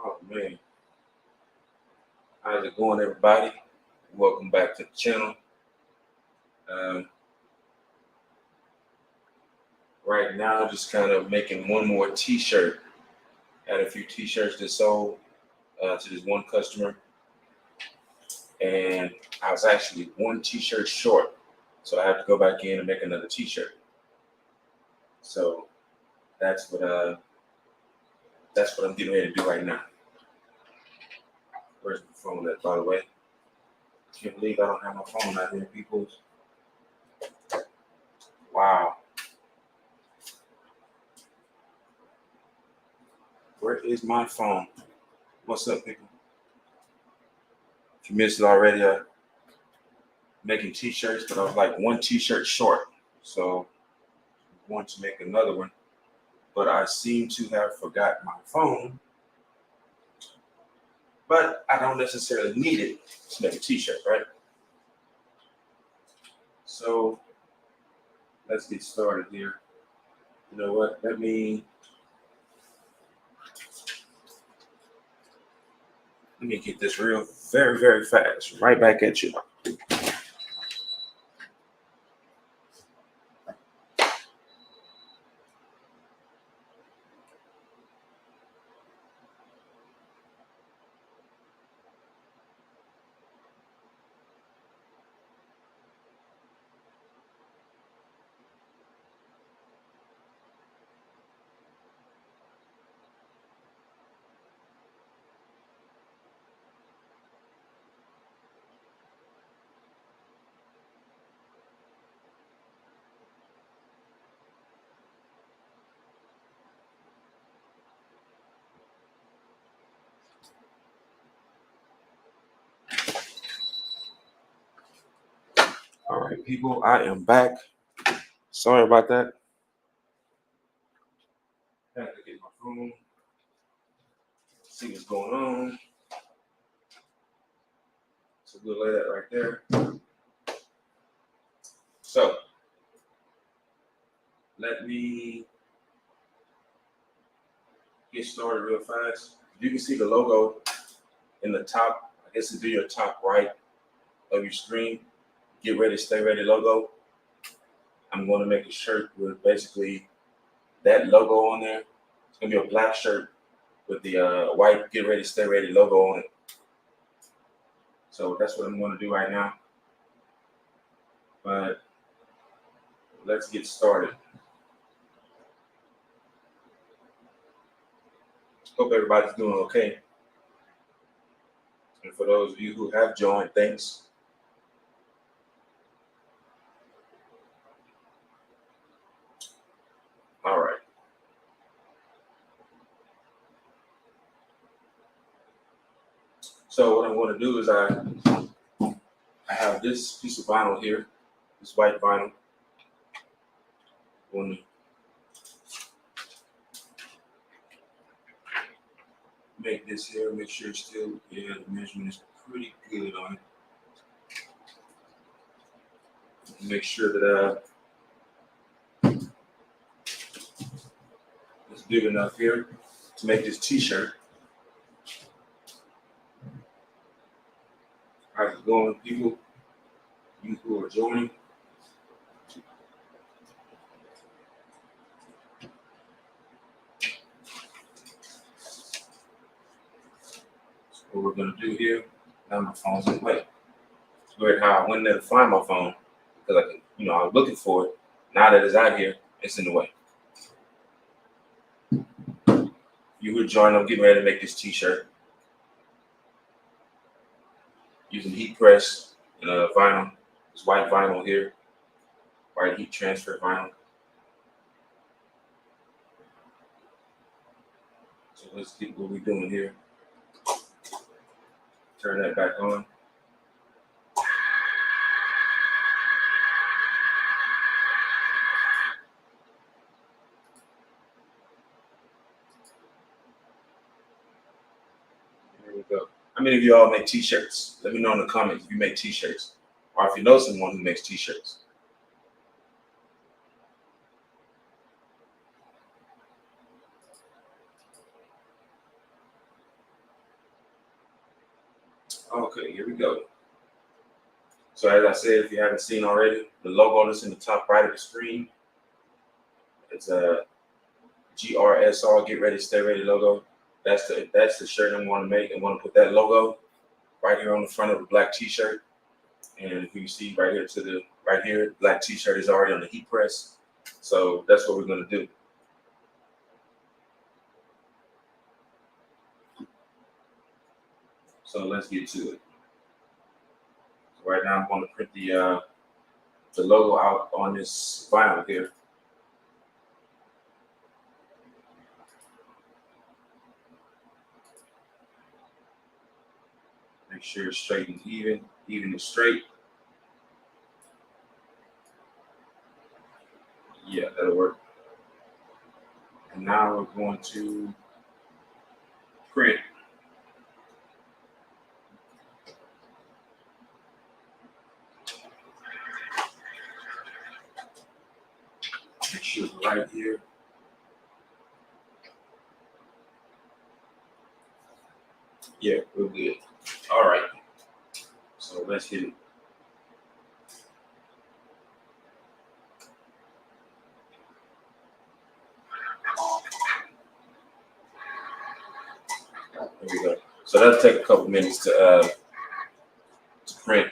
Oh man, how's it going, everybody? Welcome back to the channel. Um, right now, just kind of making one more T-shirt. Had a few T-shirts that sold to this one customer, and I was actually one T-shirt short, so I have to go back in and make another T-shirt. So that's what uh that's what I'm getting ready to do right now. Where's my phone at, by the way? Can't believe I don't have my phone out here, people. Wow. Where is my phone? What's up, people? If you missed it already, making T-shirts, but I was like one T-shirt short. So I want to make another one, but I seem to have forgot my phone, but I don't necessarily need it to make a T-shirt, right? So let's get started here. You know what? Let me get this real very, very fast. Right back at you. All right, people, I am back. Sorry about that. I had to get my phone, see what's going on. So we'll lay that right there. So let me get started real fast. You can see the logo in the top. I guess it'd be your top right of your screen. Get ready, stay ready logo. I'm going to make a shirt with basically that logo on there. It's going to be a black shirt with the white get ready, stay ready logo on it. So that's what I'm going to do right now. But let's get started. Hope everybody's doing okay. And for those of you who have joined, thanks. All right. So what I'm going to do is I have this piece of vinyl here, this white vinyl. I'm going to make this here, make sure it's still, yeah, the measurement is pretty good on it. Make sure that it's big enough here to make this T-shirt. How's it going, people? You who are joining. So what we're gonna do here, now my phone's in the way. It's weird how I went there to find my phone because I was looking for it. Now that it's out here, it's in the way. You who are joining, I'm getting ready to make this T-shirt using heat press and vinyl. This white vinyl here, white heat transfer vinyl. So let's see what we're doing here. Turn that back on. There we go. How many of you all make T-shirts? Let me know in the comments if you make T-shirts, or if you know someone who makes T-shirts. Okay, here we go. So as I said, if you haven't seen already, the logo that's in the top right of the screen, it's a GRSR, Get Ready, Stay Ready logo. That's the shirt I'm going to make. I'm going to put that logo right here on the front of the black T-shirt. And if you see right here black T-shirt is already on the heat press. So that's what we're going to do. So let's get to it. So right now I'm going to print the logo out on this vinyl here. Make sure it's straight and even and straight. Yeah, that'll work. And now we're going to print. Make sure it's right here. Yeah, we're good. All right. So let's hit it. There we go. So that'll take a couple minutes to print.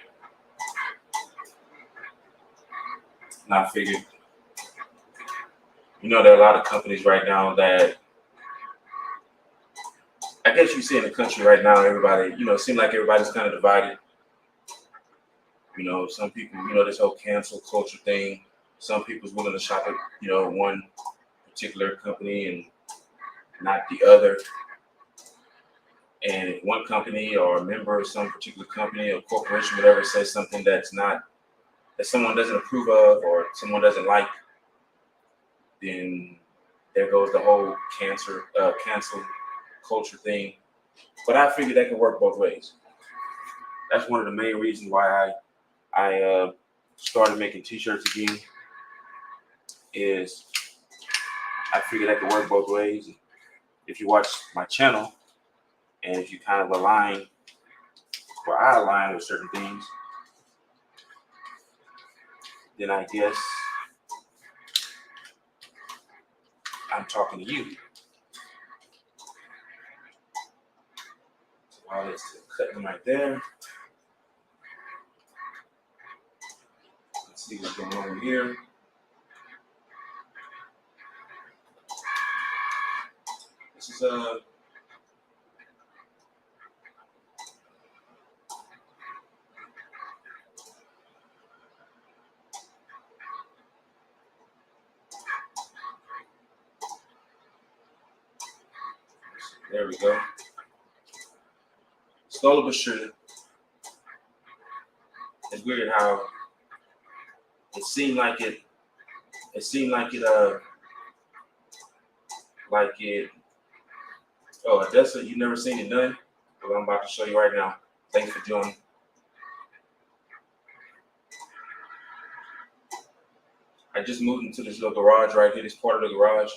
And I figured, there are a lot of companies right now that I guess you see in the country right now, everybody, it seems like everybody's kind of divided. Some people, this whole cancel culture thing. Some people's willing to shop at, one particular company and not the other. And if one company or a member of some particular company or corporation, whatever, says something that someone doesn't approve of or someone doesn't like, then there goes the whole cancel culture thing. But I figured that could work both ways. That's one of the main reasons why I started making T-shirts again. Is I figured that could work both ways. If you watch my channel and if you kind of align where I align with certain things, then I guess I'm talking to you. So while it's cutting right there, let's see what's going on here. This is there we go. Slowly but surely. It's weird how it seemed like it Odessa, you never seen it done? Well, I'm about to show you right now. Thanks for joining. I just moved into this little garage right here, this part of the garage.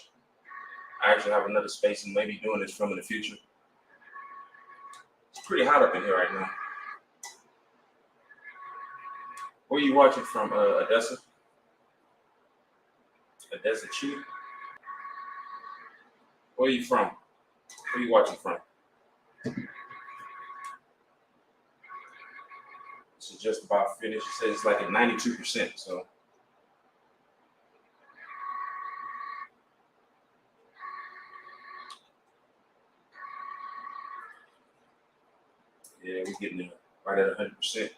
I actually have another space and maybe doing this from in the future. It's pretty hot up in here right now. Where are you watching from, Odessa? Odessa Chew? Where are you from? Where are you watching from? This is just about finished. It says it's like at 92%, so. Yeah, we're getting it right at 100%.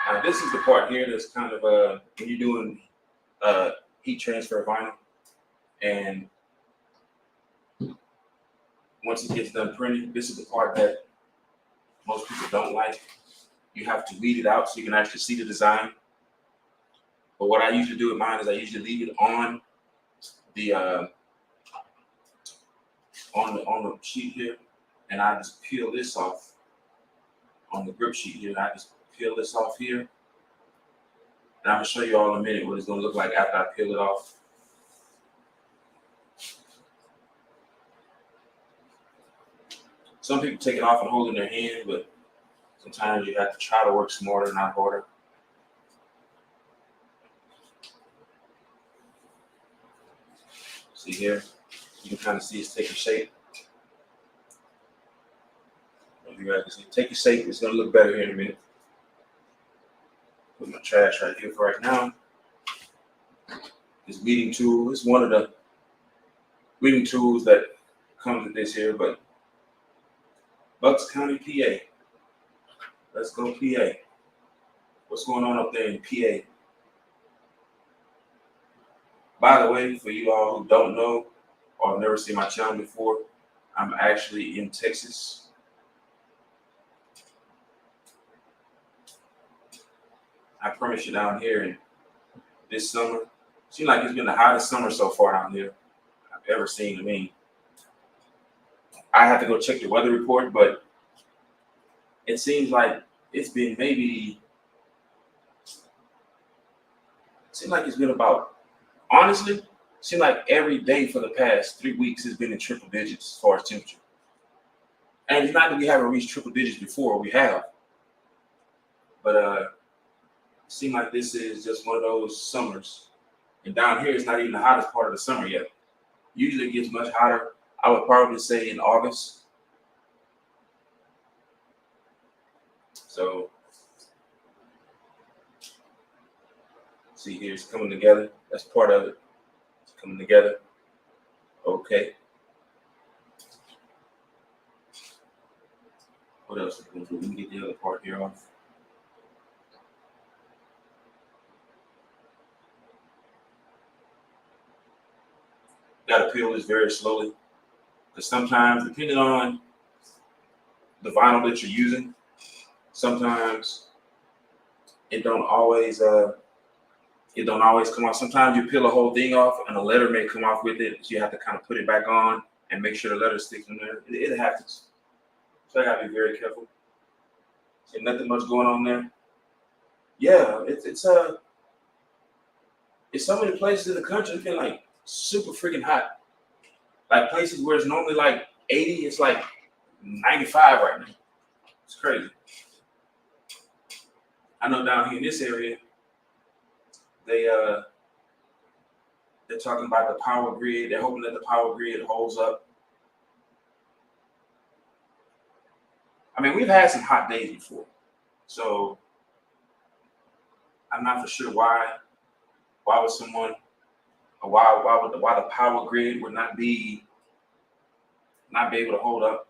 Now this is the part here that's kind of when you're doing heat transfer vinyl, and once it gets done printing, this is the part that most people don't like. You have to weed it out so you can actually see the design. But what I usually do with mine is I usually leave it on the sheet here, and I just peel this off on the grip sheet here. I just peel this off here, and I'm gonna show you all in a minute what it's gonna look like after I peel it off. Some people take it off and hold it in their hand, but sometimes you have to try to work smarter, not harder. See here, you can kind of see it's taking shape. You guys can see, take your shape. It's gonna look better here in a minute. Put my trash right here for right now. This weeding tool is one of the weeding tools that comes with this here, but Bucks County, PA. Let's go, PA. What's going on up there in PA? By the way, for you all who don't know or have never seen my channel before, I'm actually in Texas. I promise you, down here in this summer, seems like it's been the hottest summer so far down here I've ever seen. I mean, I have to go check the weather report, but it seems like it's been about, honestly, seems like every day for the past 3 weeks has been in triple digits as far as temperature. And it's not that we haven't reached triple digits before, we have. But it seems like this is just one of those summers. And down here, it's not even the hottest part of the summer yet. Usually it gets much hotter. I would probably say in August. So, see here, it's coming together. That's part of it. It's coming together. Okay. What else are we going to do? Let me get the other part here off. Got to peel this very slowly, because sometimes, depending on the vinyl that you're using, sometimes it don't always come off. Sometimes you peel a whole thing off, and a letter may come off with it. So you have to kind of put it back on and make sure the letter sticks in there. It happens, so I gotta be very careful. So nothing much going on there. Yeah, it's so many places in the country it's been like super freaking hot. Like places where it's normally like 80, it's like 95 right now. It's crazy. I know down here in this area, they're talking about the power grid. They're hoping that the power grid holds up. I mean, we've had some hot days before, so I'm not for sure why would someone, or why the power grid would not be able to hold up.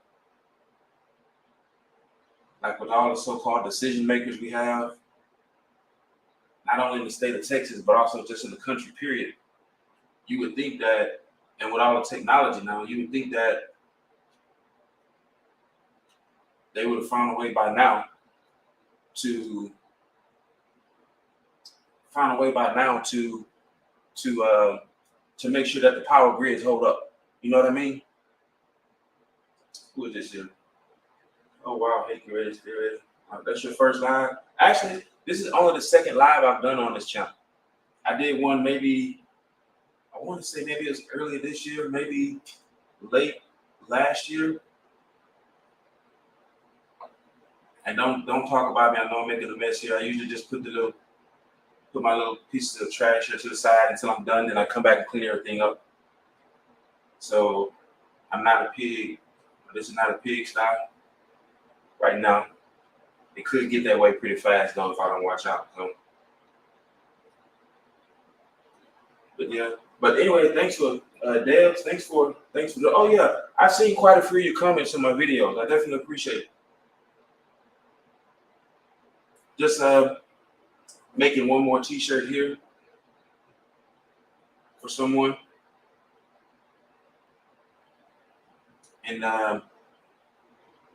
Like with all the so-called decision makers we have, not only in the state of Texas, but also just in the country, period. You would think that, and with all the technology now, you would think that they would have found a way by now to make sure that the power grids hold up. You know what I mean? Who is this here? Oh wow, hey, get ready, stay ready. That's your first live? Actually, this is only the second live I've done on this channel. I did one maybe, I want to say maybe it was earlier this year, maybe late last year. And don't talk about me. I know I'm making a mess here. I usually just put my little pieces of trash here to the side until I'm done, then I come back and clean everything up. So I'm not a pig. This is not a pigsty right now. It could get that way pretty fast though if I don't watch out. So. But yeah. But anyway, thanks for Debs. Thanks for oh yeah. I've seen quite a few of your comments in my videos. I definitely appreciate it. Just making one more t-shirt here for someone. And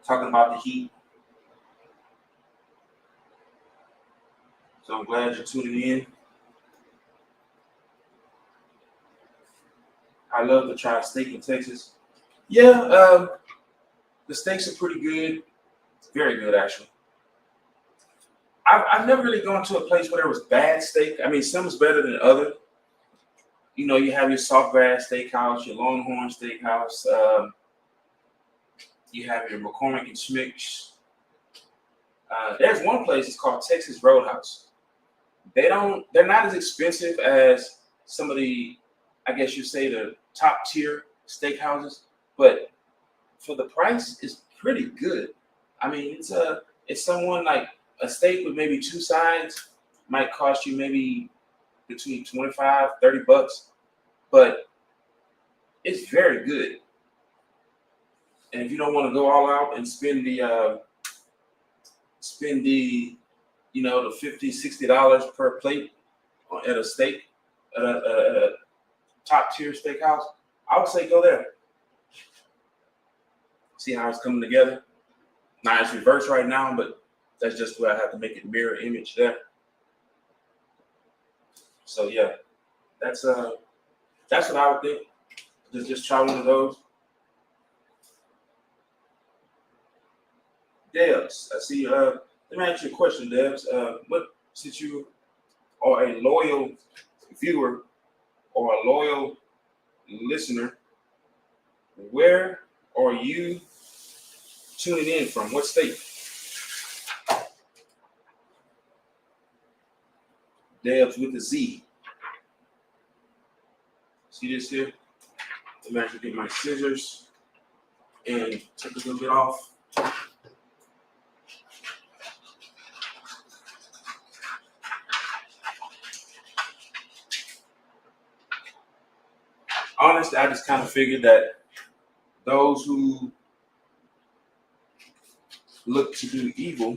talking about the heat. So I'm glad you're tuning in. I love to try steak in Texas. Yeah, the steaks are pretty good. Very good, actually. I've never really gone to a place where there was bad steak. I mean, some is better than other. You know, you have your Saltgrass Steakhouse, your Longhorn Steakhouse. You have your McCormick and Schmick's. There's one place, it's called Texas Roadhouse. They're not as expensive as some of the, I guess you say, the top tier steakhouses, but for the price, it's pretty good. I mean, it's someone like a steak with maybe two sides might cost you maybe between 25, $30, but it's very good. And if you don't want to go all out and spend the the $50, $60 per plate at a steak at a top tier steakhouse, I would say go there. See how it's coming together. Now it's reversed right now, but that's just where I have to make it mirror image there. So yeah, that's what I would think. Just try one of those. Debs, I see. Let me ask you a question, Debs. Since you are a loyal viewer or a loyal listener, where are you tuning in from? What state? Debs with a Z. See this here? Let me actually get my scissors and take a little bit off. Honestly, I just kind of figured that those who look to do evil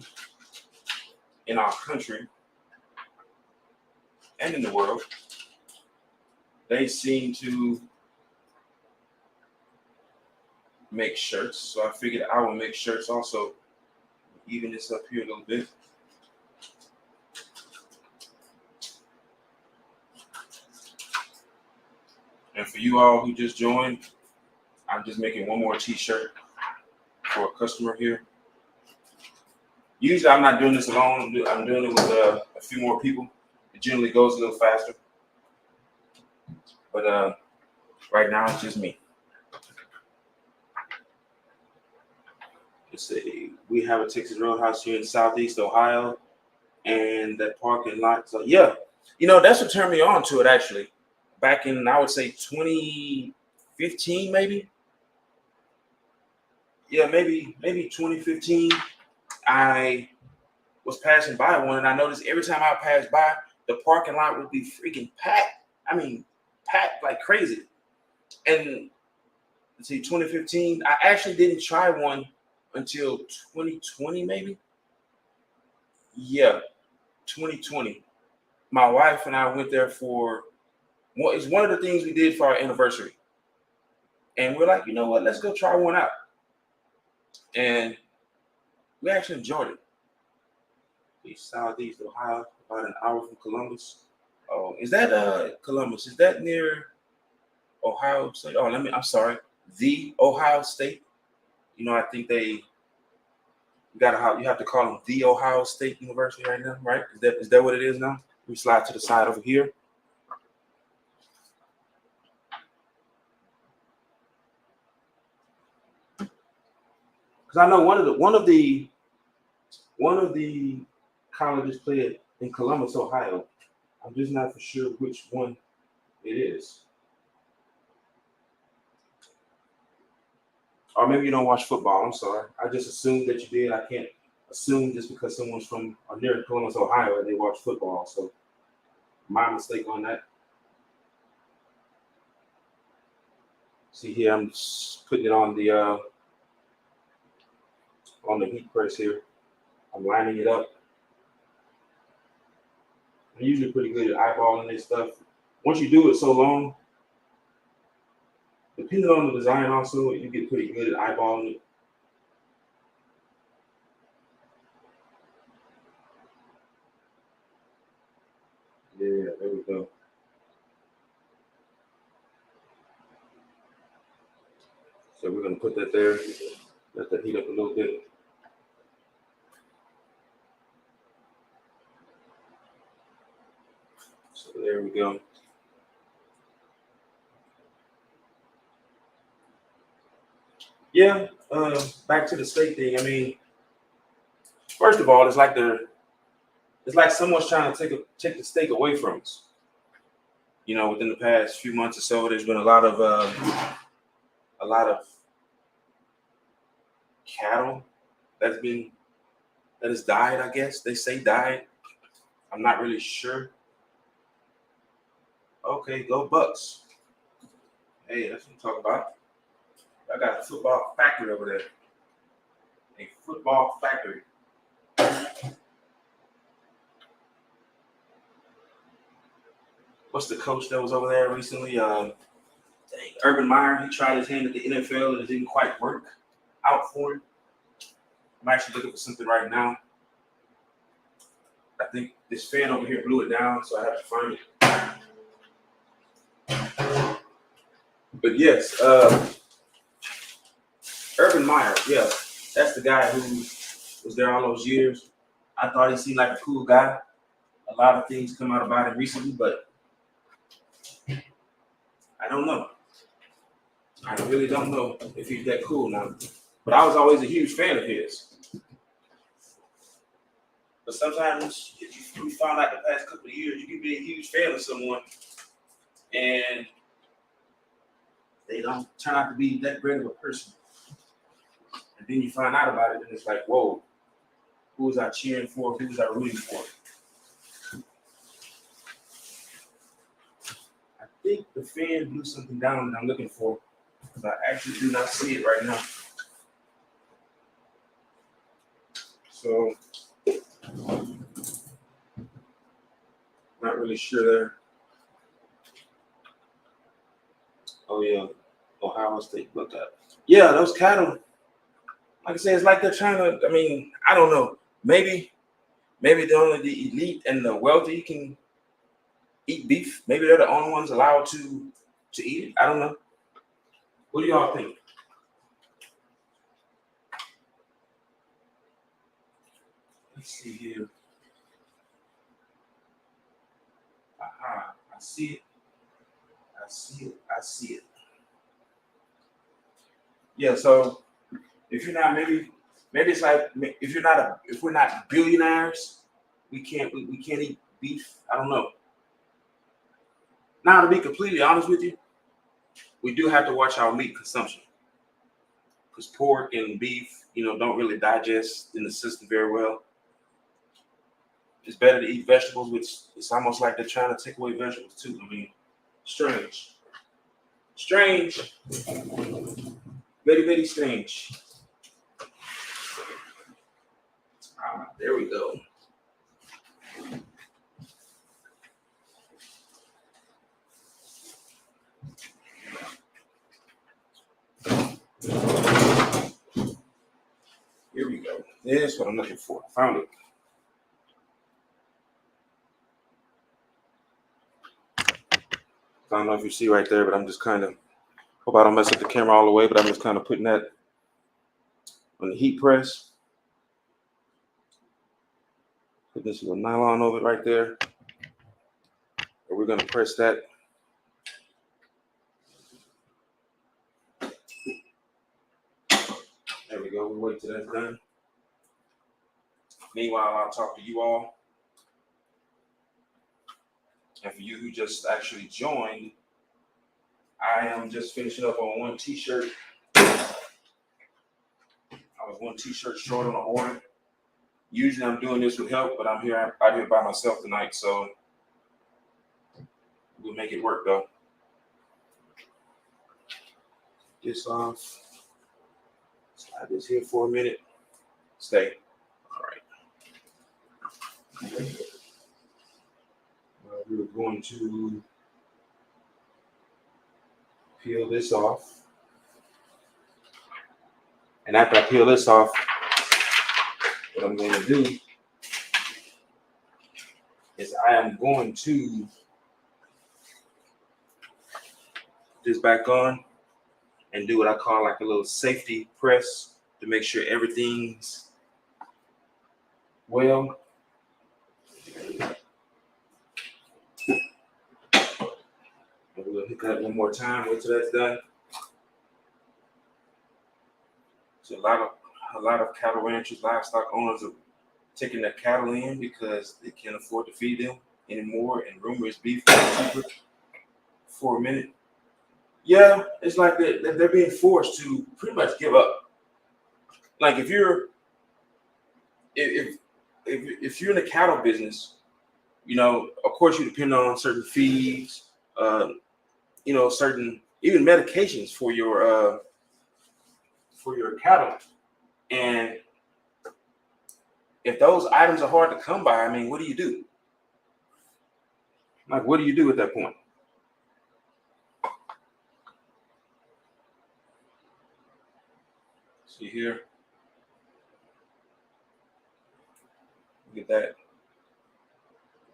in our country and in the world, they seem to make shirts. So I figured I will make shirts also. Even this up here a little bit. And for you all who just joined, I'm just making one more t-shirt for a customer here. Usually I'm not doing this alone. I'm doing it with a few more people. It generally goes a little faster. But right now it's just me. Let's see. We have a Texas Roadhouse here in Southeast Ohio, and that parking lot. So yeah, that's what turned me on to it actually. Back in, I would say 2015, maybe. Yeah, maybe 2015. I was passing by one, and I noticed every time I passed by, the parking lot would be freaking packed. I mean, packed like crazy. And let's see, 2015, I actually didn't try one until 2020, maybe. Yeah, 2020. My wife and I went there for it's one of the things we did for our anniversary. And we're like, you know what, let's go try one out. And we actually enjoyed it. Southeast Ohio, about an hour from Columbus. Oh, is that Columbus? Is that near Ohio State? Oh, I'm sorry, the Ohio State. I think you have to call them the Ohio State University right now, right? Is that what it is now? We slide to the side over here. Because I know one of the colleges played in Columbus, Ohio. I'm just not for sure which one it is. Or maybe you don't watch football. I'm sorry. I just assumed that you did. I can't assume just because someone's from near Columbus, Ohio, and they watch football. So my mistake on that. See here, I'm just putting it on the heat press here. I'm lining it up. I'm usually pretty good at eyeballing this stuff. Once you do it so long, depending on the design also, you get pretty good at eyeballing it. Yeah, there we go. So we're going to put that there. Let that heat up a little bit. So there we go. Yeah, back to the steak thing. I mean, first of all, it's like someone's trying to take the steak away from us. You know, within the past few months or so, there's been a lot of cattle that's been that has died. I guess they say died. I'm not really sure. Okay, go Bucks. Hey, that's what I'm talking about. I got a football factory over there. A football factory. What's the coach that was over there recently? Urban Meyer. He tried his hand at the NFL and it didn't quite work out for him. I'm actually looking for something right now. I think this fan over here blew it down, so I have to find it. But yes, Urban Meyer. Yeah, that's the guy who was there all those years. I thought he seemed like a cool guy. A lot of things come out about him recently, but I don't know. I really don't know if he's that cool now. But I was always a huge fan of his. But sometimes, if you found out the past couple of years, you can be a huge fan of someone, and they don't turn out to be that great of a person. And then you find out about it, and it's like, whoa, who was I cheering for? Who was I rooting for? I think the fan blew something down that I'm looking for, because I actually do not see it right now. So, not really sure there. Oh yeah, Ohio State looked at. Yeah, those cattle. Like I said, it's like they're trying to. I mean, I don't know. Maybe only the elite and the wealthy can eat beef. Maybe they're the only ones allowed to eat it. I don't know. What do y'all think? Let's see here. Aha, I see it. I see it. I see it. Yeah. So if you're not maybe it's like if we're not billionaires, we can't eat beef. I don't know. Now to be completely honest with you, we do have to watch our meat consumption because pork and beef, don't really digest in the system very well. It's better to eat vegetables, which it's almost like they're trying to take away vegetables too. I mean, strange, strange, very very strange. There we go. Here we go. That's what I'm looking for. Found it. I don't know if you see right there, but I'm just kind of, hope I don't mess up the camera all the way, but I'm just kind of putting that on the heat press. Put this little nylon over it right there. And we're going to press that. There we go. We'll wait till that's done. Meanwhile, I'll talk to you all. And for you who just actually joined, I am just finishing up on one T-shirt. I was one T-shirt short on the order. Usually I'm doing this with help, but I'm out here by myself tonight, so we'll make it work though. This off. Slide this here for a minute. Stay. All right. We're going to peel this off. And after I peel this off, what I'm going to do is I am going to put this back on and do what I call like a little safety press to make sure everything's well. We'll hit that one more time, wait till that's done. So a lot of cattle ranchers, livestock owners are taking their cattle in because they can't afford to feed them anymore, and rumor is beef is cheaper for a minute. Yeah, it's like they're being forced to pretty much give up. Like if if you're in the cattle business, of course you depend on certain feeds, uh, certain even medications for your cattle, and if those items are hard to come by, I mean, what do you do? Like, what do you do at that point? See here, look at that.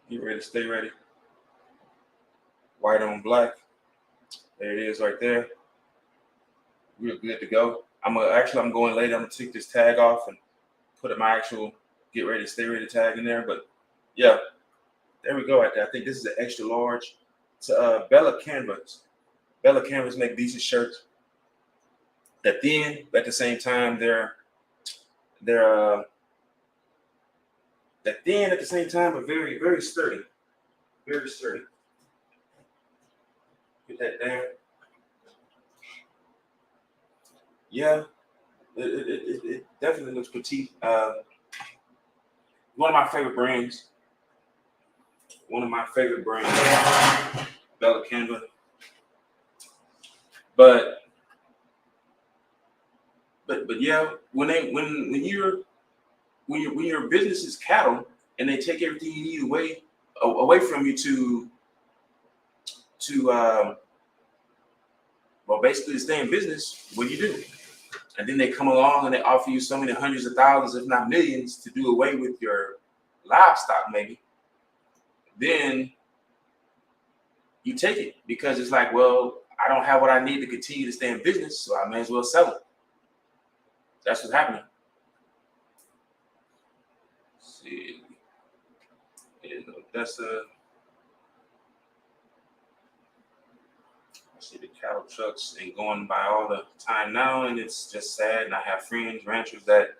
Get ready, stay ready. White on black. There it is, right there. We're good to go. I'm going later. I'm gonna take this tag off and put my actual get ready, stay ready tag in there. But yeah, there we go. Right there. I think this is an extra large. It's Bella Canvas. Bella Canvas make decent shirts. They're thin, but at the same time they're they're thin at the same time, but very very sturdy, very sturdy. Put that there. Yeah, it definitely looks petite. One of my favorite brands. One of my favorite brands, Bella Canva. But yeah, when your business is cattle and they take everything you need away from you to well, basically to stay in business, what do you do? And then they come along and they offer you so many hundreds of thousands, if not millions, to do away with your livestock, maybe. Then you take it because it's like, well, I don't have what I need to continue to stay in business, so I may as well sell it. That's what's happening. Let's see, that's I see the cattle trucks ain't going by all the time now, and it's just sad. And I have friends, ranchers, that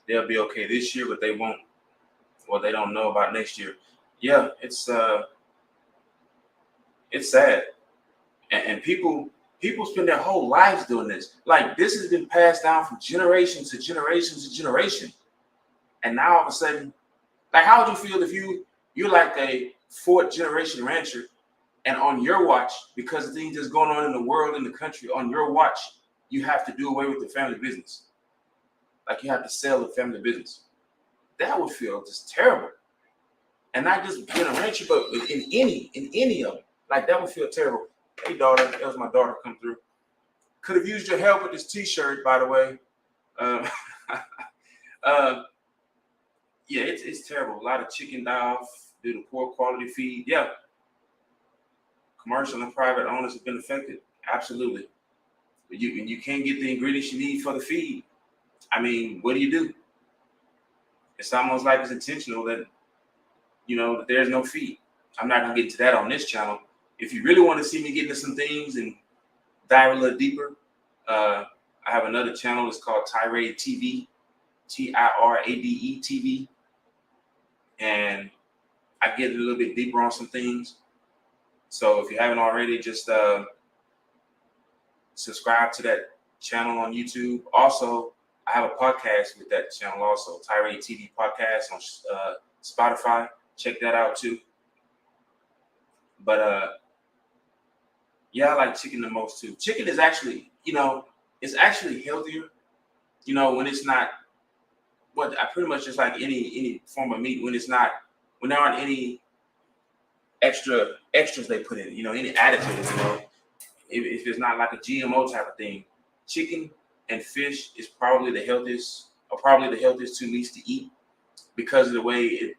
they'll be okay this year, but they won't. Well, they don't know about next year. Yeah, it's sad, and people spend their whole lives doing this. Like, this has been passed down from generation to generation to generation, and now all of a sudden, like, how would you feel if you're like a fourth generation rancher, and on your watch, because of things that's going on in the world, in the country, on your watch, you have to do away with the family business. Like, you have to sell the family business. That would feel just terrible. And not just being a rancher, but in any of them. Like, that would feel terrible. Hey, daughter, that was my daughter come through. Could have used your help with this T-shirt, by the way. Uh, yeah, it's terrible. A lot of chicken die off due to poor quality feed. Yeah, commercial and private owners have been affected. Absolutely. But you can't get the ingredients you need for the feed. I mean, what do? It's almost like it's intentional that that there's no feed. I'm not gonna get into that on this channel. If you really want to see me get into some things and dive a little deeper, I have another channel. It's called Tirade TV, TIRADE TV, and I get a little bit deeper on some things. So if you haven't already, just subscribe to that channel on YouTube. Also, I have a podcast with that channel also, Tirade TV podcast on Spotify. Check that out too. But yeah, I like chicken the most too. Chicken is actually, it's actually healthier, when it's not I pretty much just like any form of meat, when there aren't any extras they put in, any additives, if it's not like a GMO type of thing. Chicken and fish is probably the healthiest two meats to eat because of the way it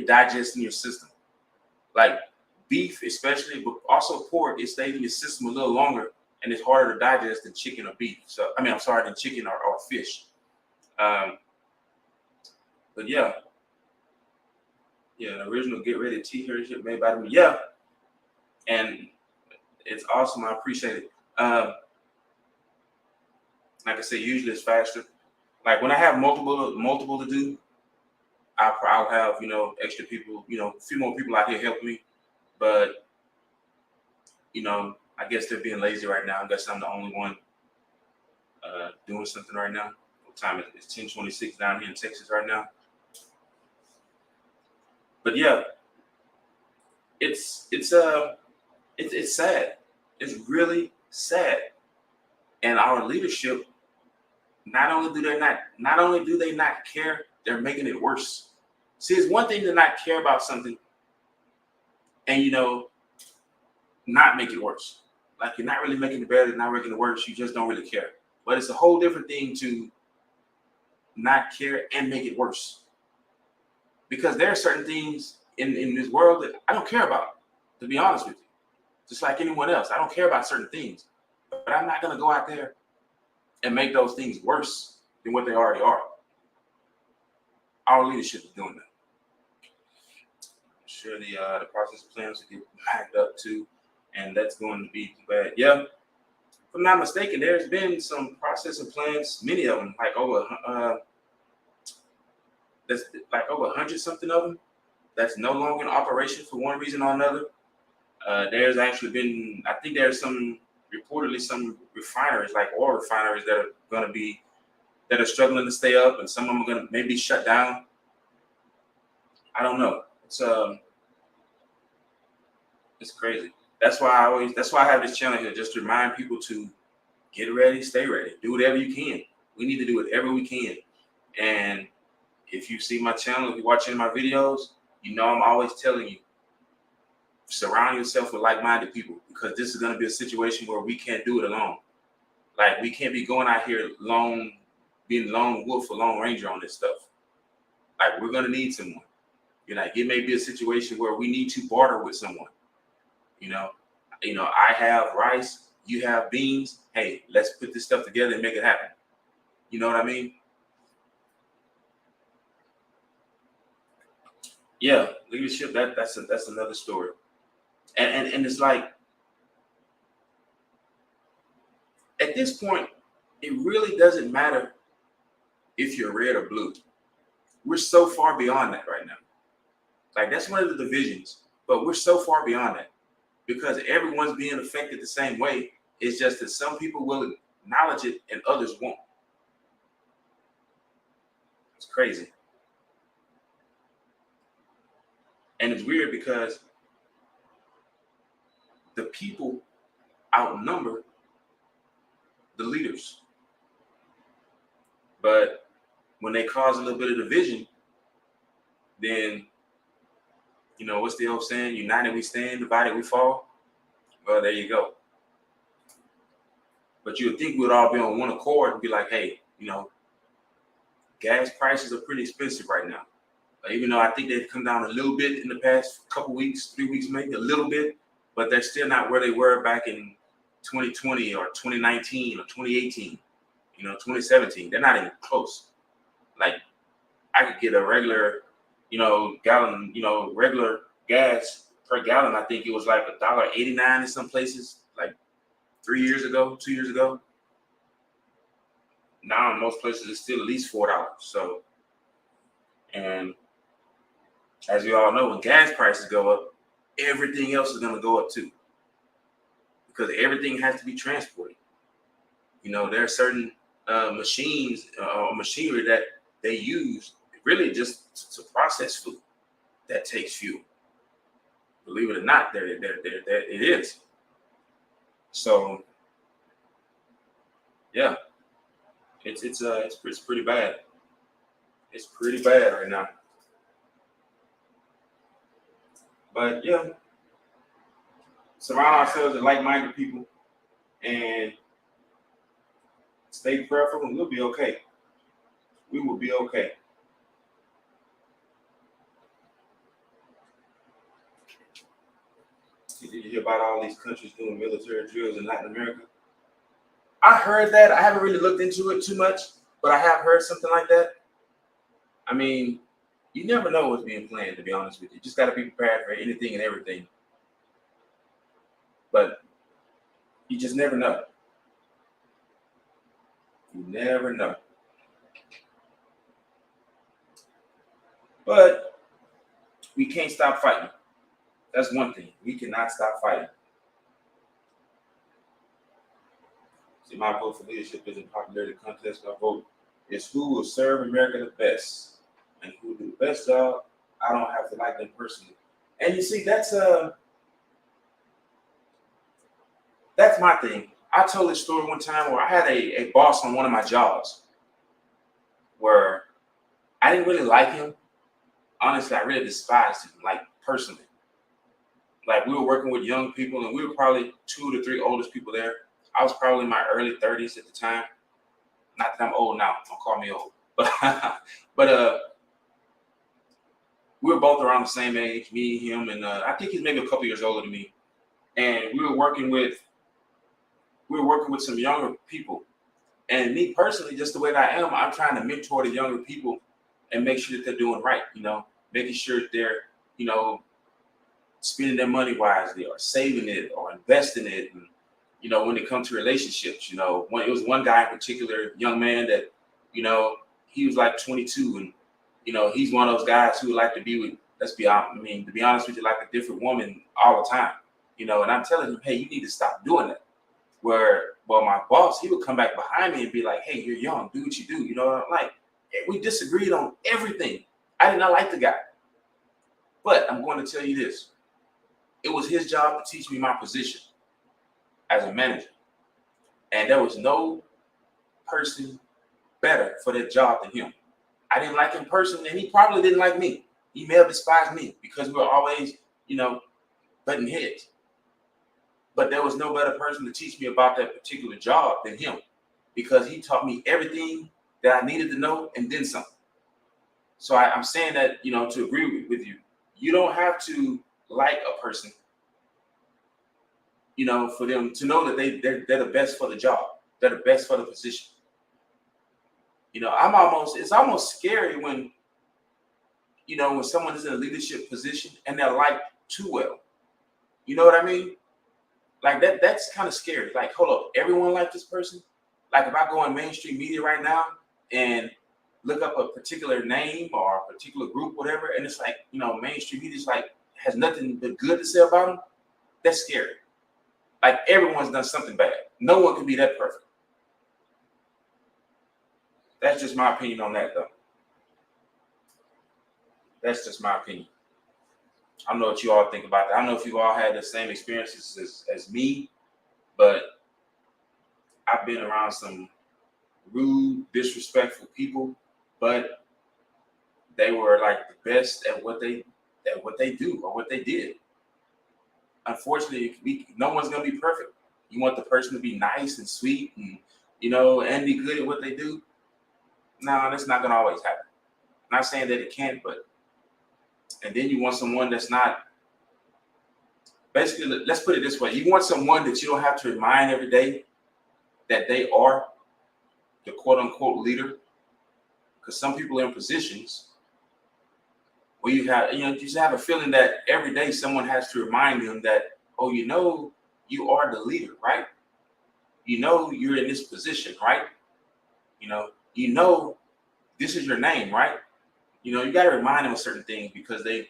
digests in your system. Like beef, especially, but also pork, it stays in your system a little longer and it's harder to digest than chicken or beef. So, I mean, I'm sorry, than chicken or fish. But yeah, the original Get Ready T-shirt made by me. Yeah, and it's awesome. I appreciate it. Like I said, usually it's faster. Like when I have multiple to do, I'll have, extra people, a few more people out here help me. But, I guess they're being lazy right now. I guess I'm the only one doing something right now. What time is it? It's 10:26 down here in Texas right now. But yeah, it's sad. It's really sad. And our leadership, not only do they not care, they're making it worse. See, it's one thing to not care about something and not make it worse. Like you're not really making it better, not making it worse, you just don't really care. But it's a whole different thing to not care and make it worse. Because there are certain things in this world that I don't care about, to be honest with you. Just like anyone else. I don't care about certain things. But I'm not gonna go out there and make those things worse than what they already are. Our leadership is doing that. I'm sure the process plans will get backed up too, and that's going to be too bad. Yeah, if I'm not mistaken, there's been some processing plants, many of them, like over that's like over 100 something of them, that's no longer in operation for one reason or another. There's actually been, I think there's reportedly some refineries, like oil refineries, that are struggling to stay up, and some of them are going to maybe shut down. I don't know. It's crazy. That's why I have this channel here, just to remind people to get ready, stay ready, do whatever you can. We need to do whatever we can. And if you see my channel, if you're watching my videos, I'm always telling you, surround yourself with like-minded people, because this is going to be a situation where we can't do it alone. Like we can't be going out here alone, being lone wolf or lone ranger on this stuff. Like we're going to need someone. It may be a situation where we need to barter with someone. I have rice, you have beans. Hey, let's put this stuff together and make it happen. You know what I mean? Yeah, leadership. That's another story. And it's like at this point, it really doesn't matter if you're red or blue. We're so far beyond that right now. Like that's one of the divisions, but we're so far beyond that because everyone's being affected the same way. It's just that some people will acknowledge it and others won't. It's crazy. And it's weird because the people outnumber the leaders. But when they cause a little bit of division, then, what's the old saying? United we stand, divided we fall. Well, there you go. But you would think we'd all be on one accord and be like, hey, gas prices are pretty expensive right now. Even though I think they've come down a little bit in the past couple weeks, 3 weeks, maybe a little bit, but they're still not where they were back in 2020 or 2019 or 2018, 2017. They're not even close. Like I could get a regular, gallon, regular gas per gallon. I think it was like $1.89 in some places, like 2 years ago. Now in most places it's still at least $4. So, and as we all know, when gas prices go up, everything else is going to go up too, because everything has to be transported. There are certain machines or machinery that they use really just to process food that takes fuel. Believe it or not, there it is. So, yeah, it's pretty bad. It's pretty bad right now. But yeah, surround ourselves with like-minded people and stay prayerful, and we'll be okay. We will be okay. Did you hear about all these countries doing military drills in Latin America? I heard that. I haven't really looked into it too much, but I have heard something like that. I mean, you never know what's being planned, to be honest with you. You just got to be prepared for anything and everything. But you just never know. You never know. But we can't stop fighting. That's one thing. We cannot stop fighting. See, my vote for leadership isn't popularity contest. My vote is who will serve America the best and who will do the best job. I don't have to like them personally. And you see, that's my thing. I told this story one time where I had a boss on one of my jobs where I didn't really like him. Honestly, I really despised him, like personally. Like we were working with young people and we were probably 2 to 3 oldest people there. I was probably in my early 30s at the time. Not that I'm old now, don't call me old. But we were both around the same age, me, him, and I think he's maybe a couple years older than me. And we were working with some younger people. And me personally, just the way that I am, I'm trying to mentor the younger people and make sure that they're doing right, making sure that they're, spending their money wisely or saving it or investing it. And, when it comes to relationships, it was one guy in particular, young man that, he was like 22 and, he's one of those guys who would like to be with, to be honest with you, like a different woman all the time, and I'm telling him, hey, you need to stop doing that. Well, my boss, he would come back behind me and be like, hey, you're young, do what you do. Like we disagreed on everything. I did not like the guy. But I'm going to tell you this. It was his job to teach me my position as a manager. And there was no person better for that job than him. I didn't like him personally, and he probably didn't like me. He may have despised me because we were always, butting heads. But there was no better person to teach me about that particular job than him because he taught me everything that I needed to know and then some. So I'm saying that, to agree with you. You don't have to like a person, for them to know that they're the best for the job. They're the best for the position. It's almost scary when, when someone is in a leadership position and they're liked too well. You know what I mean? Like that's kind of scary. Like, hold up, everyone like this person? Like if I go in mainstream media right now and look up a particular name or a particular group, whatever, and it's like, mainstream media is like has nothing but good to say about them, that's scary. Like everyone's done something bad. No one can be that perfect. That's just my opinion on that, though. That's just my opinion. I don't know what you all think about that. I don't know if you all had the same experiences as me, but I've been around some rude, disrespectful people, but they were like the best at what they do or what they did. Unfortunately, no one's gonna be perfect. You want the person to be nice and sweet and and be good at what they do. No, that's not gonna always happen. I'm not saying that it can't, but and then you want someone that's not. Basically, let's put it this way: you want someone that you don't have to remind every day that they are the quote unquote leader, because some people are in positions where you just have a feeling that every day someone has to remind them that, oh, you are the leader, right? You're in this position, right? This is your name, right? You got to remind them of certain things because they,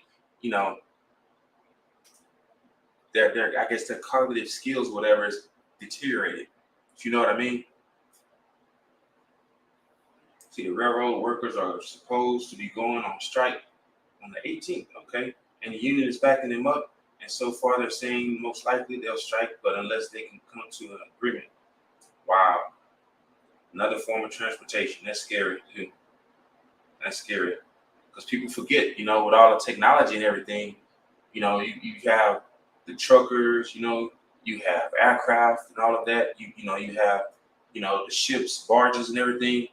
their I guess their cognitive skills, whatever, is deteriorated. If you know what I mean? See, the railroad workers are supposed to be going on strike on the 18th, okay? And the union is backing them up. And so far, they're saying most likely they'll strike, but unless they can come to an agreement. Wow. Another form of transportation. That's scary, too. That's scary. Because people forget, with all the technology and everything, you have the truckers, you have aircraft and all of that. You have, the ships, barges and everything.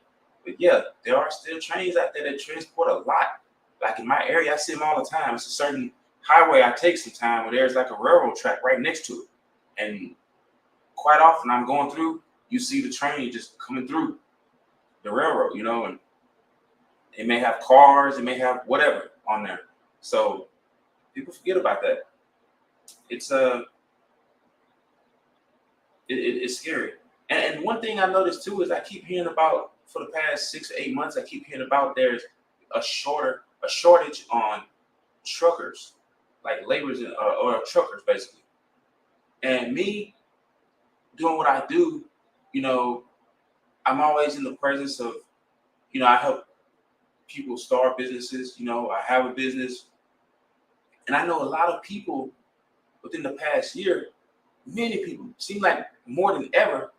But yeah, there are still trains out there that transport a lot. Like in my area, I see them all the time. It's a certain highway I take sometime where there's like a railroad track right next to it. And quite often I'm going through, you see the train just coming through the railroad, and it may have cars, it may have whatever on there. So people forget about that. It's it's scary. And one thing I noticed too is I keep hearing about for the past 6 to 8 months. I keep hearing about there's a shortage on truckers, like laborers or truckers basically. And me doing what I do, you know, I'm always in the presence of, I help people start businesses. I have a business, and I know a lot of people within the past year. Many people seem like more than ever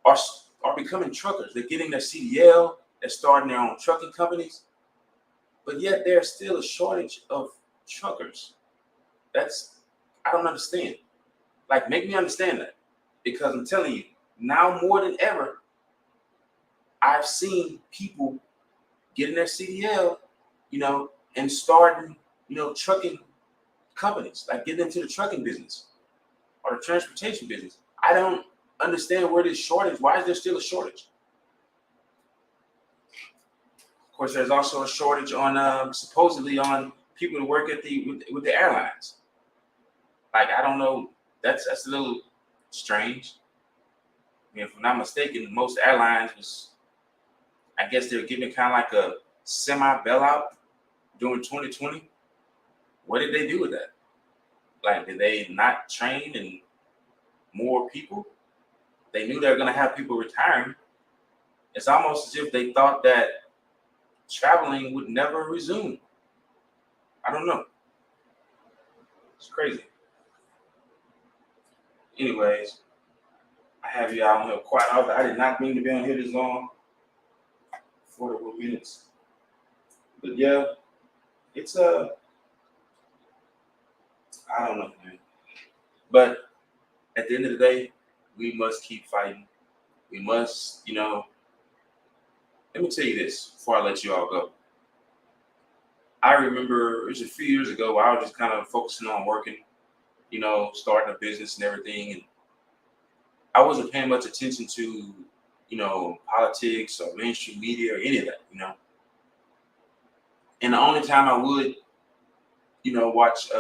are are becoming truckers. They're getting their CDL. They're starting their own trucking companies, but yet there's still a shortage of truckers. That's I don't understand. Like, make me understand that, because I'm telling you, now more than ever, I've seen people getting their CDL, and starting, trucking companies, like getting into the trucking business or the transportation business. I don't understand where this shortage. Why is there still a shortage? Of course, there's also a shortage on supposedly on people to work at with the airlines. Like, I don't know. That's a little strange. I mean, if I'm not mistaken, most airlines was, I guess, they're giving kind of like a semi bailout during 2020. What did they do with that? Like, did they not train and more people? They knew they were going to have people retiring. It's almost as if they thought that traveling would never resume. I don't know. It's crazy. Anyways, I have you out on here quiet. I did not mean to be on here this long. 41 minutes. But yeah, it's I don't know, man. But at the end of the day, we must keep fighting. We must, let me tell you this before I let you all go. I remember it was a few years ago where I was just kind of focusing on working, starting a business and everything. And I wasn't paying much attention to, politics or mainstream media or any of that. And the only time I would, watch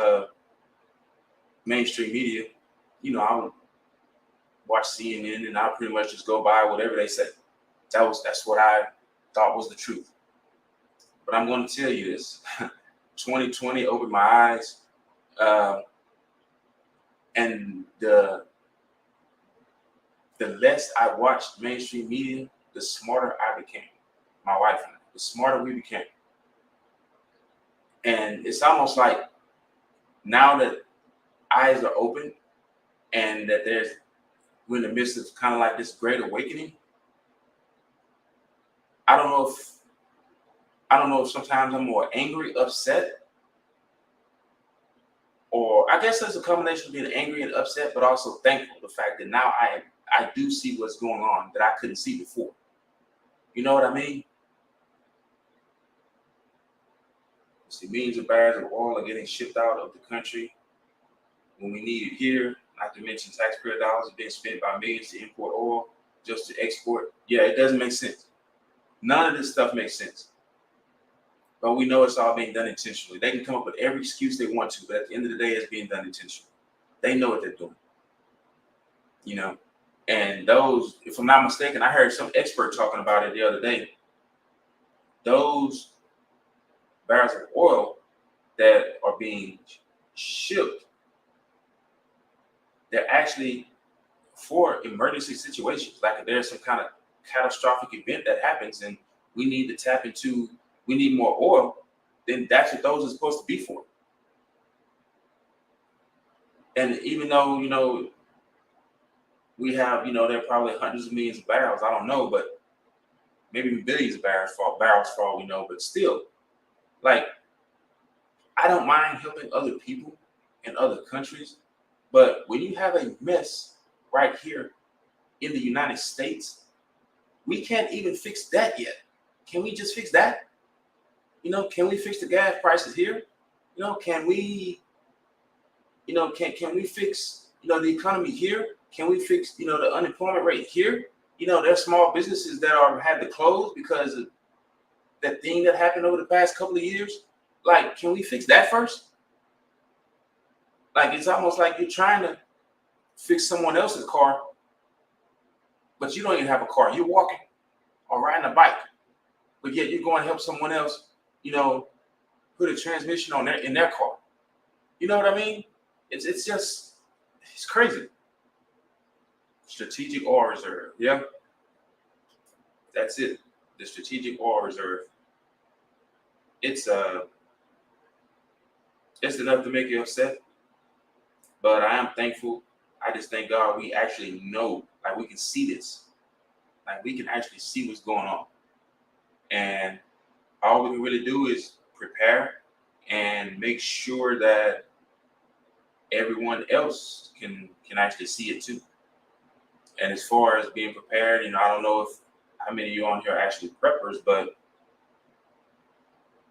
mainstream media, I would watch CNN, and I pretty much just go by whatever they say. That's what I thought was the truth. But I'm going to tell you this: 2020 opened my eyes, and the less I watched mainstream media, the smarter I became. My wife and I, the smarter we became. And it's almost like now that eyes are open and that we're in the midst of kind of like this great awakening. I don't know if sometimes I'm more angry, upset, or I guess there's a combination of being angry and upset, but also thankful the fact that now I do see what's going on that I couldn't see before. You know what I mean? See, millions of barrels of oil are getting shipped out of the country when we need it here. Not to mention taxpayer dollars are being spent by millions to import oil just to export. Yeah, it doesn't make sense. None of this stuff makes sense. But we know it's all being done intentionally. They can come up with every excuse they want to, but at the end of the day, it's being done intentionally. They know what they're doing. And those, if I'm not mistaken, I heard some expert talking about it the other day. Those barrels of oil that are being shipped, they're actually for emergency situations. Like if there's some kind of catastrophic event that happens and we need more oil, then that's what those are supposed to be for. And even though, we have, there are probably hundreds of millions of barrels, I don't know, but maybe billions of barrels for all we know, but still, like, I don't mind helping other people in other countries, but when you have a mess right here in the United States, we can't even fix that yet. Can we just fix that? Can we fix the gas prices here? Can we, can we fix, the economy here? Can we fix, the unemployment rate here? There's small businesses that had to close because of that thing that happened over the past couple of years. Like, can we fix that first? Like, it's almost like you're trying to fix someone else's car but you don't even have a car. You're walking or riding a bike, but yet you're going to help someone else, put a transmission on in their car. You know what I mean? It's just, it's crazy. Strategic oil reserve. Yeah, that's it. The strategic oil reserve. It's enough to make you upset, but I am thankful. I just thank God we actually know, like we can see this, like we can actually see what's going on, and all we can really do is prepare and make sure that everyone else can actually see it too. And as far as being prepared, I don't know if how many of you on here are actually preppers, but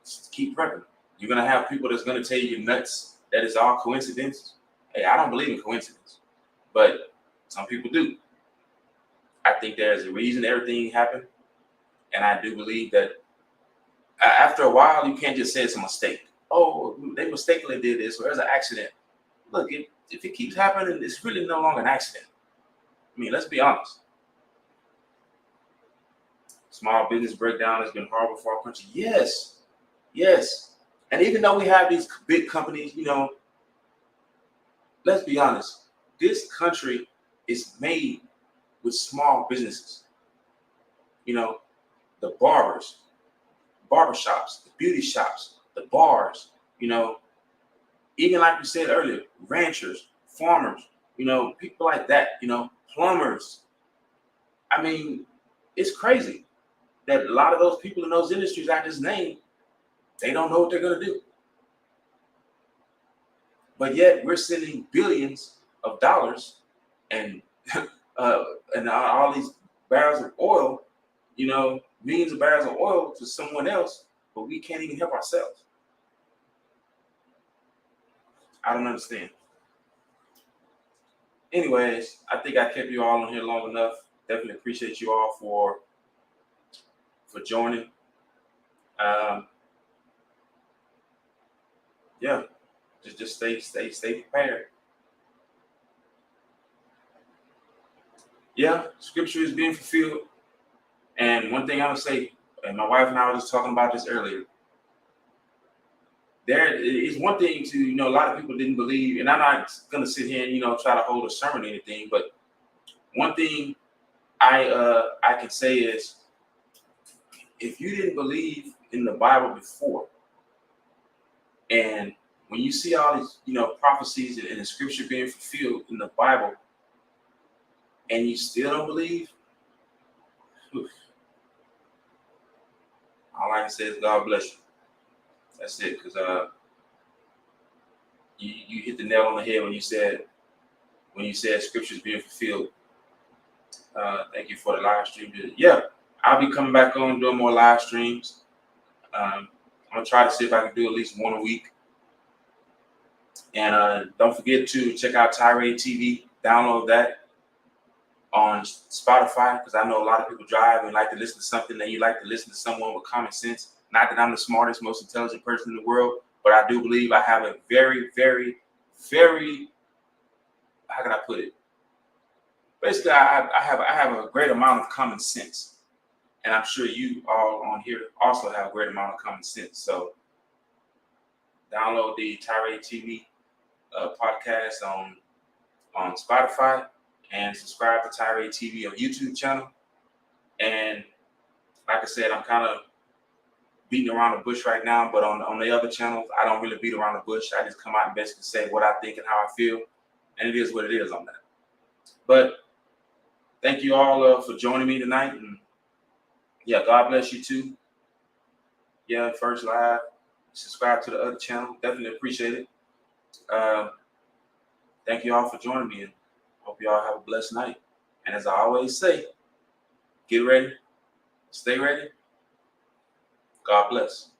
just keep prepping. You're gonna have people that's gonna tell you nuts that it's all coincidence. Hey, I don't believe in coincidence, but some people do. I think there's a reason everything happened, and I do believe that after a while, you can't just say it's a mistake. Oh, they mistakenly did this, or there's an accident. Look, if it keeps happening, it's really no longer an accident. I mean, let's be honest. Small business breakdown has been horrible for our country. Yes, yes. And even though we have these big companies, let's be honest. This country is made with small businesses. The barbers, barbershops, the beauty shops, the bars, even like we said earlier, ranchers, farmers, people like that, plumbers. I mean, it's crazy that a lot of those people in those industries I just named, they don't know what they're going to do. But yet we're sending billions of dollars and and all these barrels of oil, millions of barrels of oil to someone else, but we can't even help ourselves. I don't understand. Anyways, I think I kept you all on here long enough. Definitely appreciate you all for joining. Yeah, just stay prepared. Yeah, scripture is being fulfilled. And one thing I would say, and my wife and I were just talking about this earlier. There is one thing to, a lot of people didn't believe, and I'm not gonna sit here and try to hold a sermon or anything, but one thing I can say is, if you didn't believe in the Bible before, and when you see all these prophecies and the scripture being fulfilled in the Bible, and you still don't believe, all I can say is God bless you. That's it, because you hit the nail on the head when you said scriptures being fulfilled. Thank you for the live stream. Yeah, I'll be coming back on doing more live streams. I'm gonna try to see if I can do at least one a week. And don't forget to check out Tirade TV. Download that on Spotify, because I know a lot of people drive and like to listen to something, and you like to listen to someone with common sense. Not that I'm the smartest, most intelligent person in the world, but I do believe I have a very, very, very, how can I put it? Basically, I have a great amount of common sense, and I'm sure you all on here also have a great amount of common sense. So download the Tirade TV podcast on Spotify, and subscribe to Tirade TV on YouTube channel. And like I said, I'm kind of beating around the bush right now, but on the other channels, I don't really beat around the bush. I just come out and basically say what I think and how I feel, and it is what it is on that. But thank you all for joining me tonight, and yeah, God bless you too. Yeah, first live. Subscribe to the other channel. Definitely appreciate it. Thank you all for joining me, and hope you all have a blessed night. And as I always say, get ready, stay ready. God bless.